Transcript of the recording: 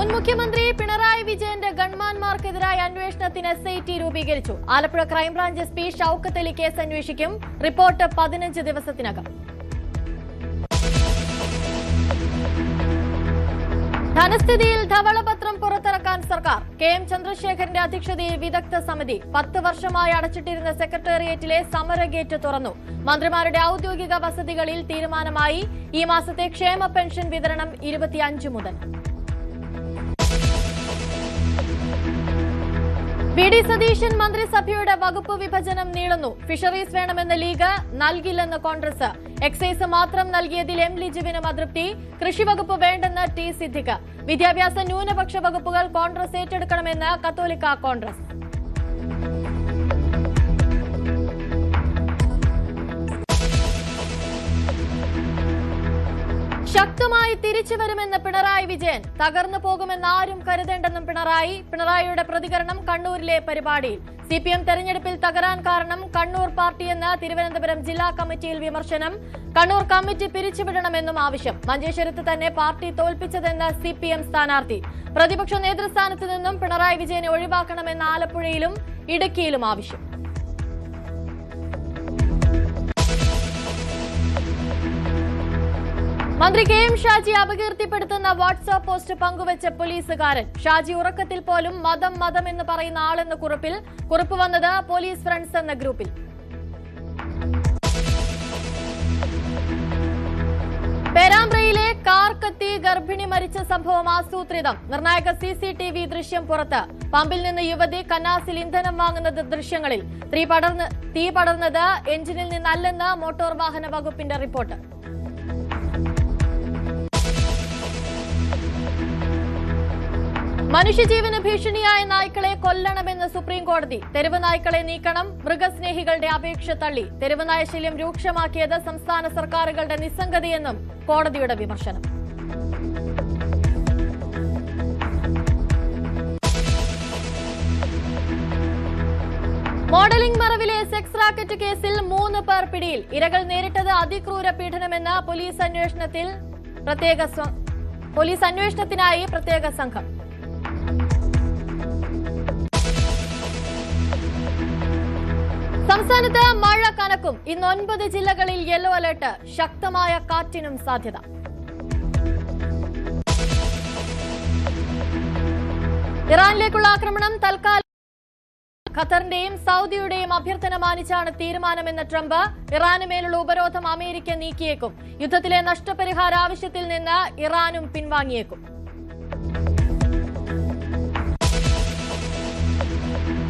മുൻ മുഖ്യമന്ത്രി പിണറായി വിജയന്റെ ഗൺമാൻമാർക്കെതിരായ അന്വേഷണത്തിന് SIT രൂപീകരിച്ചു. Alappuzha crime branch SP Shoukath Ali case അന്വേഷിക്കും. റിപ്പോർട്ട് 15 ദിവസത്തിനകം. ധനസ്ഥിതിയിൽ ധവളപത്രം പുറത്തിറക്കാൻ സർക്കാർ. KM ചന്ദ്രശേഖരന്റെ അധ്യക്ഷതയിൽ വിദഗ്ധ സമിതി. 10 വർഷമായി അടച്ചിട്ടിരുന്ന സെക്രട്ടേറിയറ്റിലെ സമരഗേറ്റ് തുറന്നു. മന്ത്രിമാരുടെ ഔദ്യോഗിക വസതികളിൽ തീരുമാനമായി. ഈ മാസത്തെ ക്ഷേമ പെൻഷൻ വിതരണം 25 മുതൽ. VD സതീശൻ മന്ത്രിസഭയുടെ വകുപ്പ് വിഭജനം നീളുന്നു. ഫിഷറീസ് വേണമെന്ന ലീഗ്, നൽകില്ലെന്ന് കോൺഗ്രസ്. എക്സൈസ് മാത്രം നൽകിയതിൽ M ലിജുവിനും അതൃപ്തി. കൃഷിവകുപ്പ് വേണ്ടെന്ന് T സിദ്ദിഖ്. വിദ്യാഭ്യാസ ന്യൂനപക്ഷ വകുപ്പുകൾ കോൺഗ്രസ് ഏറ്റെടുക്കണമെന്ന് കത്തോലിക്ക കോൺഗ്രസ്. ശക്തമായി തിരിച്ചുവരുമെന്ന് പിണറായി വിജയൻ. തകർന്നു പോകുമെന്ന് ആരും കരുതേണ്ടെന്നും പിണറായിയുടെ പ്രതികരണം കണ്ണൂരിലെ പരിപാടിയിൽ. CPM തെരഞ്ഞെടുപ്പിൽ തകരാൻ കാരണം കണ്ണൂർ പാർട്ടിയെന്ന് തിരുവനന്തപുരം ജില്ലാ കമ്മിറ്റിയിൽ വിമർശനം. കണ്ണൂർ കമ്മിറ്റി പിരിച്ചുവിടണമെന്നും ആവശ്യം. മഞ്ചേശ്വരത്ത് തന്നെ പാർട്ടി തോൽപ്പിച്ചതെന്ന് CPM സ്ഥാനാർത്ഥി. പ്രതിപക്ഷ നേതൃസ്ഥാനത്ത് നിന്നും പിണറായി വിജയനെ ഒഴിവാക്കണമെന്ന് ആലപ്പുഴയിലും ഇടുക്കിയിലും ആവശ്യം. മന്ത്രി KM ഷാജി അപകീർത്തിപ്പെടുത്തുന്ന വാട്സ്ആപ്പ് പോസ്റ്റ് പങ്കുവച്ച പോലീസുകാരൻ. ഷാജി ഉറക്കത്തിൽ പോലും മതം എന്ന് പറയുന്ന ആളെന്ന കുറിപ്പ് വന്നത് പോലീസ് ഫ്രണ്ട്സ് എന്ന ഗ്രൂപ്പിൽ. പേരാമ്പ്രയിലെ കാർ കത്തി ഗർഭിണി മരിച്ച സംഭവം ആസൂത്രിതം. നിർണായക CCTV ദൃശ്യം പുറത്ത്. പമ്പിൽ നിന്ന് യുവതി കന്നാസിൽ ഇന്ധനം വാങ്ങുന്നത് ദൃശ്യങ്ങളിൽ. തീ പടർന്നത് എഞ്ചിനിൽ നിന്നല്ലെന്ന് മോട്ടോർ വാഹന വകുപ്പിന്റെ റിപ്പോർട്ട്. മനുഷ്യജീവന് ഭീഷണിയായ നായ്ക്കളെ കൊല്ലണമെന്ന് സുപ്രീം കോടതി. തെരുവ് നായ്ക്കളെ നീക്കണം. മൃഗസ്നേഹികളുടെ അപേക്ഷ തള്ളി. തെരുവ് നായശല്യം രൂക്ഷമാക്കിയത് സംസ്ഥാന സർക്കാരുകളുടെ നിസ്സംഗതയെന്നും കോടതിയുടെ വിമർശനം. മോഡലിംഗ് മറവിലെ സെക്സ് റാക്കറ്റ് കേസിൽ 3 പേർ പിടിയിൽ. ഇരകൾ നേരിട്ടത് അതിക്രൂര പീഡനമെന്ന് പോലീസ് അന്വേഷണത്തിനായി പ്രത്യേക സംഘം. സംസ്ഥാനത്ത് മഴ കനക്കും. ഇന്ന് 9 ജില്ലകളിൽ യെല്ലോ അലർട്ട്. ശക്തമായ കാറ്റിനും സാധ്യത. ഇറാനിലേക്കുള്ള ആക്രമണം തൽക്കാലം ഖത്തറിന്റെയും സൗദിയുടെയും അഭ്യർത്ഥന മാനിച്ചാണ് തീരുമാനമെന്ന് ട്രംപ്. ഇറാന് മേലുള്ള ഉപരോധം അമേരിക്ക നീക്കിയേക്കും. യുദ്ധത്തിലെ നഷ്ടപരിഹാര ആവശ്യത്തിൽ നിന്ന് ഇറാനും പിൻവാങ്ങിയേക്കും.